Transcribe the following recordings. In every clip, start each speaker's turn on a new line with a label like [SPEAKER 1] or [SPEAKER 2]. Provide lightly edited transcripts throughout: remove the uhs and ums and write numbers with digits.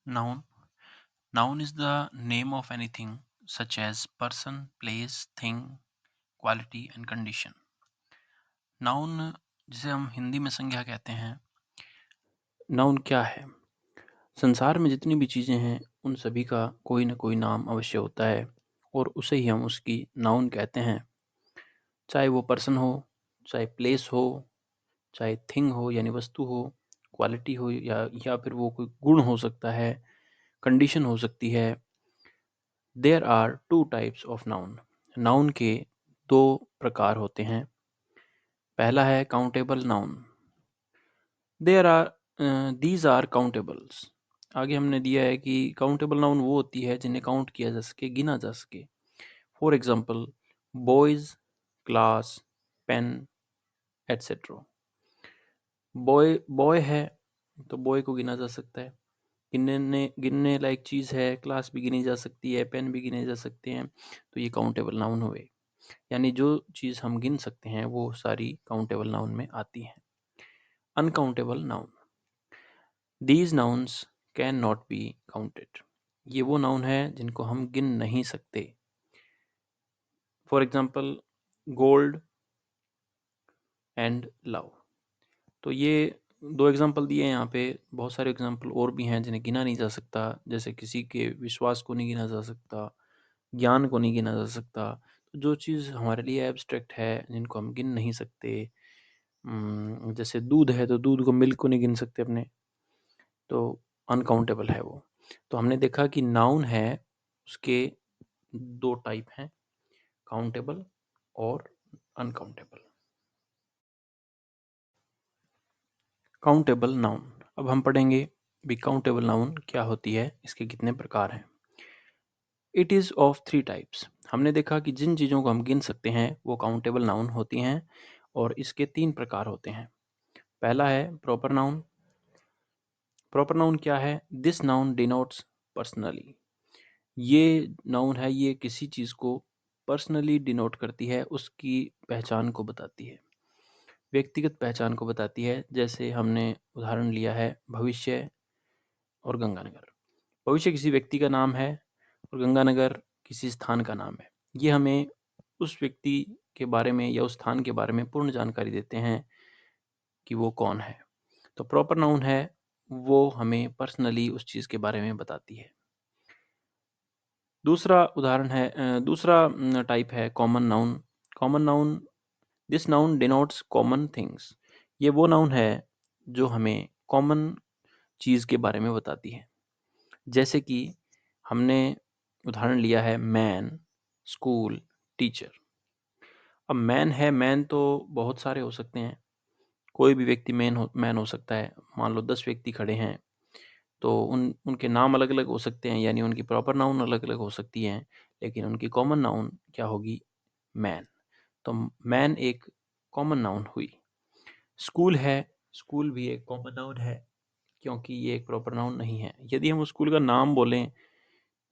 [SPEAKER 1] Noun. Noun is the name of anything such as person, place, thing, quality and condition. Noun जिसे हम हिंदी में संज्ञा कहते हैं। नाउन क्या है? संसार में जितनी भी चीज़ें हैं उन सभी का कोई न कोई नाम अवश्य होता है और उसे ही हम उसकी नाउन कहते हैं। चाहे वो पर्सन हो, चाहे प्लेस हो, चाहे थिंग हो यानी वस्तु हो, क्वालिटी हो या फिर वो कोई गुण हो सकता है, कंडीशन हो सकती है। There are two types of noun. Noun के दो प्रकार होते हैं। पहला है countable noun. There are these are countables. आगे हमने दिया है कि काउंटेबल नाउन वो होती है जिन्हें काउंट किया जा सके, गिना जा सके। For example boys, class, pen, etcetera. Boy boy है तो बॉय को गिना जा सकता है। गिनने लायक चीज़ है, क्लास भी गिनी जा सकती है, पेन भी गिने जा सकते हैं, तो ये काउंटेबल नाउन हुए। यानी जो चीज़ हम गिन सकते हैं वो सारी काउंटेबल नाउन में आती हैं। Uncountable noun. These nouns can not be counted. ये वो नाउन है जिनको हम गिन नहीं सकते। For example gold and love. तो ये दो एग्जाम्पल दिए हैं यहाँ पे। बहुत सारे एग्जाम्पल और भी हैं जिन्हें गिना नहीं जा सकता, जैसे किसी के विश्वास को नहीं गिना जा सकता, ज्ञान को नहीं गिना जा सकता। तो जो चीज़ हमारे लिए एब्स्ट्रैक्ट है, जिनको हम गिन नहीं सकते, जैसे दूध है तो दूध को, मिल्क को नहीं गिन सकते अपने, तो अनकाउंटेबल है वो। तो हमने देखा कि नाउन है उसके दो टाइप हैं, काउंटेबल और अनकाउंटेबल। Countable noun. अब हम पढ़ेंगे भी काउंटेबल नाउन क्या होती है, इसके कितने प्रकार हैं। It is of three types. हमने देखा कि जिन चीज़ों को हम गिन सकते हैं वो काउंटेबल नाउन होती हैं और इसके तीन प्रकार होते हैं। पहला है प्रॉपर नाउन। प्रॉपर नाउन क्या है? This noun denotes personally. ये नाउन है, ये किसी चीज़ को पर्सनली डिनोट करती है, उसकी पहचान को बताती है, व्यक्तिगत पहचान को बताती है। जैसे हमने उदाहरण लिया है भविष्य और गंगानगर। भविष्य किसी व्यक्ति का नाम है और गंगानगर किसी स्थान का नाम है। ये हमें उस व्यक्ति के बारे में या उस स्थान के बारे में पूर्ण जानकारी देते हैं कि वो कौन है। तो प्रॉपर नाउन है वो हमें पर्सनली उस चीज़ के बारे में बताती है। दूसरा टाइप है common noun. Common noun, this noun denotes common things. ये वो नाउन है जो हमें कॉमन चीज़ के बारे में बताती है। जैसे कि हमने उदाहरण लिया है मैन, स्कूल, टीचर। अब मैन है, मैन तो बहुत सारे हो सकते हैं, कोई भी व्यक्ति मैन हो सकता है। मान लो 10 व्यक्ति खड़े हैं तो उनके नाम अलग अलग हो सकते हैं, यानी उनकी प्रॉपर नाउन अलग अलग हो सकती हैं, लेकिन उनकी कॉमन नाउन क्या होगी? मैन। तो मैन एक कॉमन नाउन हुई। स्कूल है, स्कूल भी एक कॉमन नाउन है क्योंकि ये एक प्रॉपर नाउन नहीं है। यदि हम उस स्कूल का नाम बोलें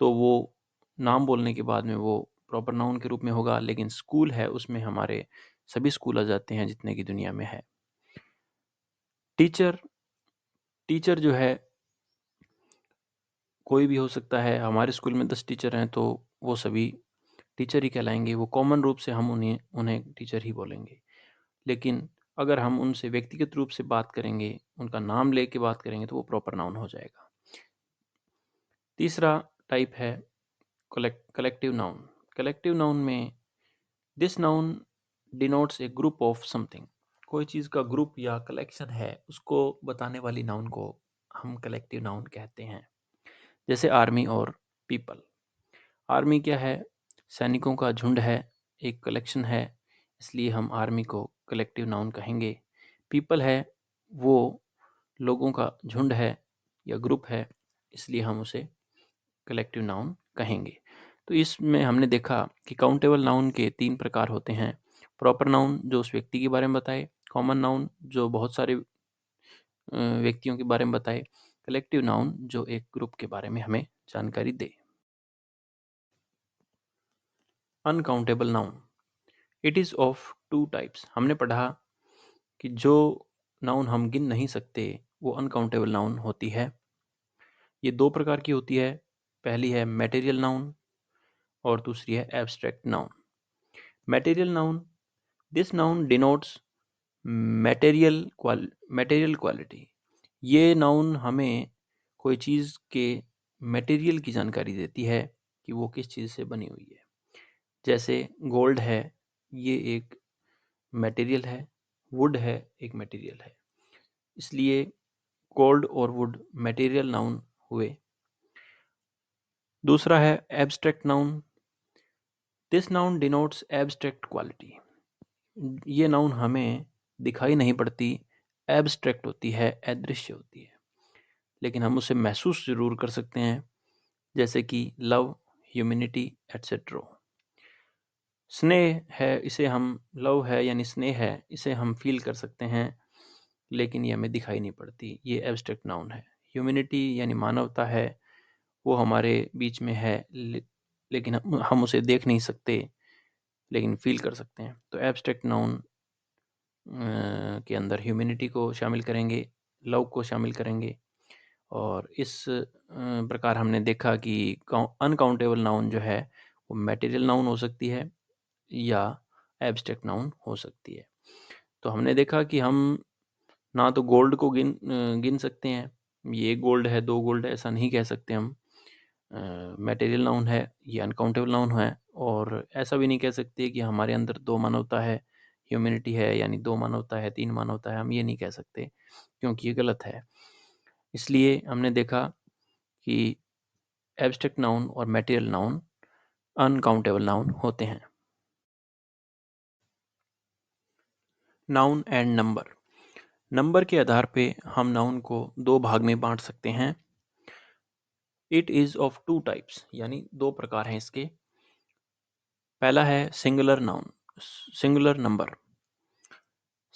[SPEAKER 1] तो वो नाम बोलने के बाद में वो प्रॉपर नाउन के रूप में होगा, लेकिन स्कूल है उसमें हमारे सभी स्कूल आ जाते हैं जितने की दुनिया में है। टीचर, टीचर जो है कोई भी हो सकता है। हमारे स्कूल में 10 टीचर हैं तो वो सभी टीचर ही कहलाएंगे, वो कॉमन रूप से हम उन्हें उन्हें टीचर ही बोलेंगे। लेकिन अगर हम उनसे व्यक्तिगत रूप से बात करेंगे, उनका नाम लेके बात करेंगे तो वो प्रॉपर नाउन हो जाएगा। तीसरा टाइप है कलेक्टिव नाउन। कलेक्टिव नाउन में this noun denotes A group of something. कोई चीज़ का ग्रुप या कलेक्शन है, उसको बताने वाली नाउन को हम कलेक्टिव नाउन कहते हैं। जैसे आर्मी और पीपल। आर्मी क्या है? सैनिकों का झुंड है, एक कलेक्शन है, इसलिए हम आर्मी को कलेक्टिव नाउन कहेंगे। पीपल है, वो लोगों का झुंड है या ग्रुप है, इसलिए हम उसे कलेक्टिव नाउन कहेंगे। तो इसमें हमने देखा कि काउंटेबल नाउन के तीन प्रकार होते हैं। प्रॉपर नाउन जो उस व्यक्ति के बारे में बताए, कॉमन नाउन जो बहुत सारे व्यक्तियों के बारे में बताए, कलेक्टिव नाउन जो एक ग्रुप के बारे में हमें जानकारी दे। Uncountable noun. It is of two types. हमने पढ़ा कि जो नाउन हम गिन नहीं सकते वो अनकाउंटेबल नाउन होती है। ये दो प्रकार की होती है। पहली है मटेरियल नाउन और दूसरी है abstract noun. Material noun, this noun denotes material quality. ये नाउन हमें कोई चीज़ के मटेरियल की जानकारी देती है कि वो किस चीज़ से बनी हुई है। जैसे गोल्ड है, ये एक मटेरियल है, वुड है एक मटेरियल है, इसलिए गोल्ड और वुड मटेरियल नाउन हुए। दूसरा है abstract noun, this noun denotes abstract quality. ये नाउन हमें दिखाई नहीं पड़ती, एब्स्ट्रैक्ट होती है, अदृश्य होती है, लेकिन हम उसे महसूस जरूर कर सकते हैं, जैसे कि लव, ह्यूमैनिटी एटसेट्रा। स्नेह है, इसे हम लव है यानी स्नेह है, इसे हम फील कर सकते हैं, लेकिन ये हमें दिखाई नहीं पड़ती, ये एब्स्ट्रैक्ट नाउन है। ह्यूमैनिटी यानी मानवता है, वो हमारे बीच में है, लेकिन हम उसे देख नहीं सकते, लेकिन फील कर सकते हैं। तो एब्स्ट्रैक्ट नाउन के अंदर ह्यूमैनिटी को शामिल करेंगे, लव को शामिल करेंगे। और इस प्रकार हमने देखा कि अनकाउंटेबल नाउन जो है वो मटेरियल नाउन हो सकती है या एब्स्ट्रैक्ट नाउन हो सकती है। तो हमने देखा कि हम ना तो गोल्ड को गिन सकते हैं, ये एक गोल्ड है, दो गोल्ड है, ऐसा नहीं कह सकते हम। मटेरियल नाउन है, ये अनकाउंटेबल नाउन है। और ऐसा भी नहीं कह सकते कि हमारे अंदर दो मानवता है, ह्यूमैनिटी है यानी दो मानवता है, तीन मानवता है, हम ये नहीं कह सकते, क्योंकि ये गलत है। इसलिए हमने देखा कि एब्स्ट्रैक्ट नाउन और मटेरियल नाउन अनकाउंटेबल नाउन होते हैं। Noun and number. नंबर के आधार पे हम नाउन को दो भाग में बांट सकते हैं। It is of two types, यानी दो प्रकार हैं इसके। पहला है singular noun, singular number.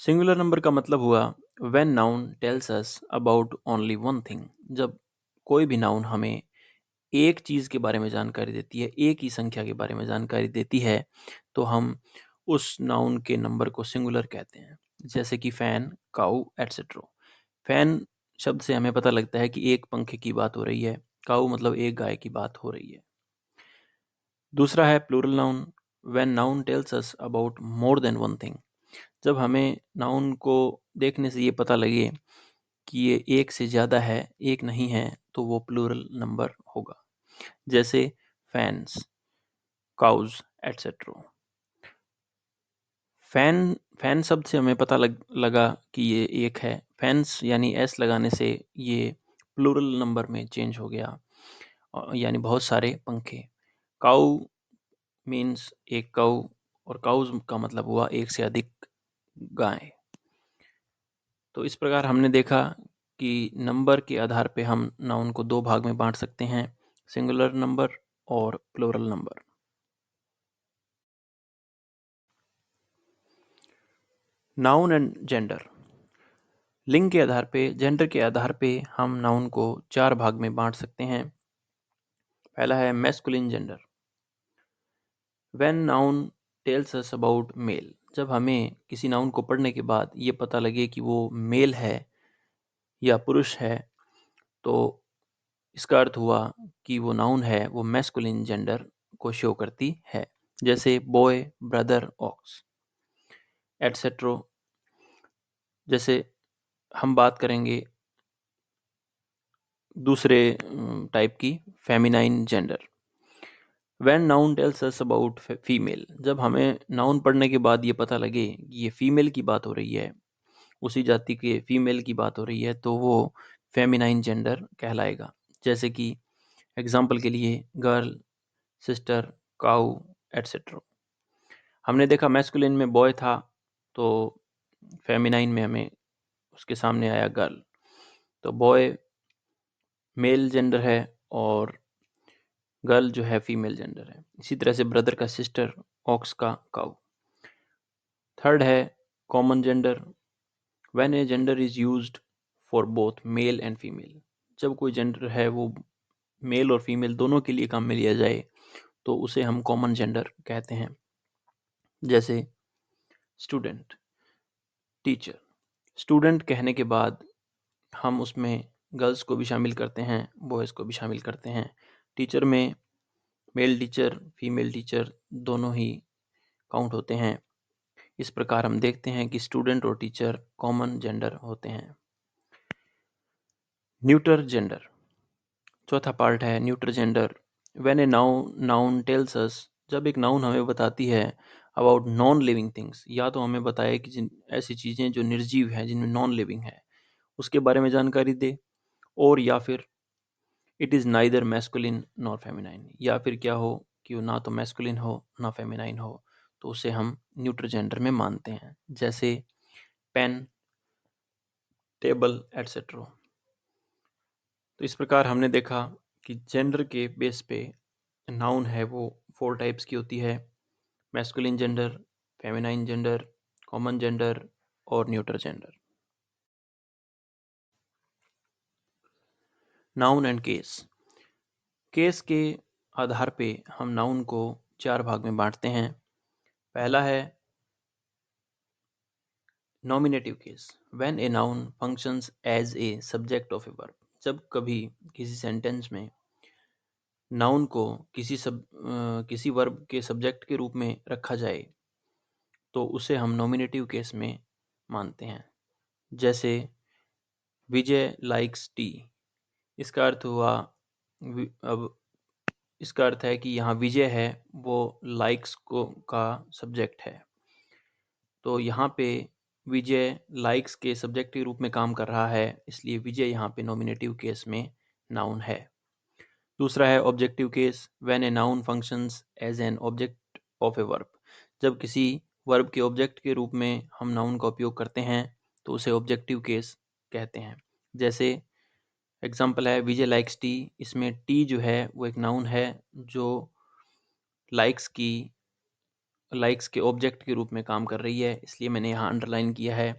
[SPEAKER 1] Singular number का मतलब हुआ when noun tells us about only one thing. जब कोई भी नाउन हमें एक चीज़ के बारे में जानकारी देती है, एक ही संख्या के बारे में जानकारी देती है, तो हम उस नाउन के नंबर को सिंगुलर कहते हैं। जैसे कि फैन, काऊ एटसेट्रा। फैन शब्द से हमें पता लगता है कि एक पंखे की बात हो रही है, काऊ मतलब एक गाय की बात हो रही है। दूसरा है plural noun, when noun tells us about more than one thing. जब हमें नाउन को देखने से ये पता लगे कि ये एक से ज़्यादा है, एक नहीं है, तो वो प्लूरल नंबर होगा। जैसे fans, cows etcetera. Fan fan शब्द से हमें पता लगा कि ये एक है। फैंस यानी एस लगाने से ये प्लूरल नंबर में चेंज हो गया, यानी बहुत सारे पंखे। काऊ मीन्स एक काऊ, और काउज का मतलब हुआ एक से अधिक गाय। तो इस प्रकार हमने देखा कि नंबर के आधार पे हम नाउन को दो भाग में बांट सकते हैं, सिंगुलर नंबर और plural number. Noun and gender. लिंग के आधार पे, जेंडर के आधार पे हम नाउन को चार भाग में बांट सकते हैं। पहला है masculine gender. When noun tells us about male. जब हमें किसी नाउन को पढ़ने के बाद ये पता लगे कि वो मेल है या पुरुष है, तो इसका अर्थ हुआ कि वो नाउन है, वो मैस्कुलिन जेंडर को शो करती है। जैसे बॉय, ब्रदर, ऑक्स एटसेट्रा। जैसे हम बात करेंगे दूसरे टाइप की, feminine gender. When noun tells us about female. जब हमें नाउन पढ़ने के बाद ये पता लगे कि ये फीमेल की बात हो रही है, उसी जाति के फीमेल की बात हो रही है, तो वो फेमिनाइन जेंडर कहलाएगा। जैसे कि एग्जाम्पल के लिए गर्ल, सिस्टर, काऊ एटसेट्रा। हमने देखा मैस्कुलिन में बॉय था, तो फेमिनाइन में हमें उसके सामने आया गर्ल, तो बॉय मेल जेंडर है और गर्ल जो है फीमेल जेंडर है। इसी तरह से ब्रदर का सिस्टर, ऑक्स का काऊ। थर्ड है common gender. When a gender is used for both male and female. जब कोई जेंडर है वो मेल और फीमेल दोनों के लिए काम में लिया जाए, तो उसे हम कॉमन जेंडर कहते हैं। जैसे स्टूडेंट, टीचर। स्टूडेंट कहने के बाद हम उसमें गर्ल्स को भी शामिल करते हैं, बॉयज़ को भी शामिल करते हैं। टीचर में मेल टीचर, फीमेल टीचर दोनों ही काउंट होते हैं। इस प्रकार हम देखते हैं कि स्टूडेंट और टीचर कॉमन जेंडर होते हैं। न्यूटर जेंडर, चौथा पार्ट है neuter gender. When a noun tells अस, जब एक नाउन हमें बताती है अबाउट नॉन लिविंग थिंग्स, या तो हमें बताए कि जिन ऐसी चीज़ें जो निर्जीव हैं, जिनमें नॉन लिविंग है, उसके बारे में जानकारी दे, और या फिर it is neither masculine nor feminine, या फिर क्या हो कि वो ना तो मैस्कुलिन हो ना फेमिनाइन हो, तो उसे हम न्यूटर जेंडर में मानते हैं। जैसे पेन, टेबल एटसेट्रा। तो इस प्रकार हमने देखा कि जेंडर के बेस पे नाउन है वो 4 टाइप्स की होती है: masculine gender, feminine gender, common gender और neuter gender. Noun and case. Case के आधार पे हम नाउन को 4 भाग में बांटते हैं। पहला है nominative case, when a noun functions as a subject of a verb. जब कभी किसी सेंटेंस में नाउन को किसी वर्ब के सब्जेक्ट के रूप में रखा जाए, तो उसे हम नॉमिनेटिव केस में मानते हैं। जैसे विजय लाइक्स टी, इसका अर्थ हुआ अब इसका अर्थ है कि यहाँ विजय है वो लाइक्स को का सब्जेक्ट है, तो यहाँ पे विजय लाइक्स के सब्जेक्ट के रूप में काम कर रहा है, इसलिए विजय यहाँ पे नॉमिनेटिव केस में नाउन है। दूसरा है objective case, when a noun functions as an object of a verb. जब किसी वर्ब के ऑब्जेक्ट के रूप में हम नाउन का उपयोग करते हैं, तो उसे ऑब्जेक्टिव केस कहते हैं। जैसे एग्जांपल है विजय लाइक्स टी, इसमें टी जो है वो एक नाउन है जो लाइक्स के ऑब्जेक्ट के रूप में काम कर रही है, इसलिए मैंने यहाँ अंडरलाइन किया है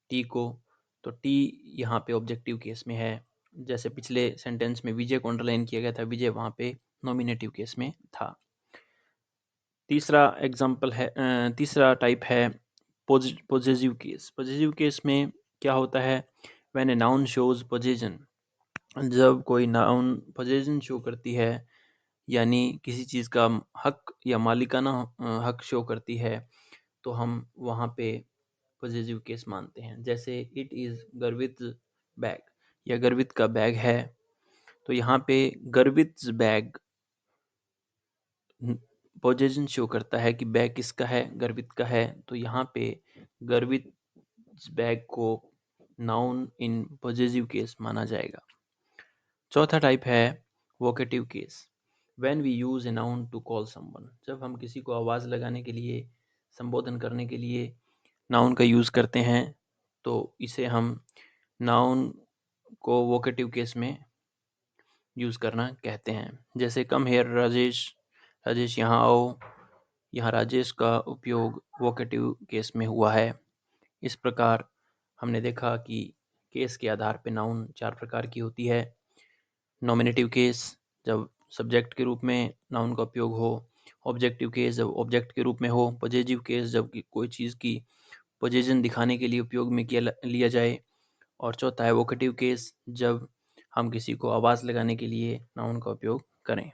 [SPEAKER 1] टी को। तो टी यहाँ पे ऑब्जेक्टिव केस में है। जैसे पिछले सेंटेंस में विजय को अंडरलाइन किया गया था, विजय वहाँ पे नॉमिनेटिव केस में था। तीसरा टाइप है पोजेसिव केस। पोजेसिव केस में क्या होता है, when a noun shows possession. जब कोई नाउन पोजेशन शो करती है, यानी किसी चीज़ का हक या मालिकाना हक शो करती है, तो हम वहाँ पे पॉजिटिव केस मानते हैं। जैसे इट इज़ गर्वित बैग, या गर्वित का बैग है, तो यहाँ पे गर्वित बैग पोजीशन शो करता है कि बैग किसका है, गर्वित का है, तो यहाँ पे गर्वित बैग को नाउन इन पॉजिटिव केस माना जाएगा। चौथा टाइप है vocative case, when we use a noun to call someone. जब हम किसी को आवाज़ लगाने के लिए, संबोधन करने के लिए नाउन का यूज़ करते हैं, तो इसे हम नाउन को वोकेटिव केस में यूज़ करना कहते हैं। जैसे कम हेयर राजेश, राजेश यहाँ आओ, यहाँ राजेश का उपयोग वोकेटिव केस में हुआ है। इस प्रकार हमने देखा कि केस के आधार पर नाउन 4 प्रकार की होती है। नॉमिनेटिव केस, जब सब्जेक्ट के रूप में नाउन का उपयोग हो। ऑब्जेक्टिव केस, जब ऑब्जेक्ट के रूप में हो। पॉजिटिव केस, जब कोई चीज़ की पोजीशन दिखाने के लिए उपयोग में लिया जाए। और चौथा है वोकेटिव केस, जब हम किसी को आवाज़ लगाने के लिए नाउन का उपयोग करें।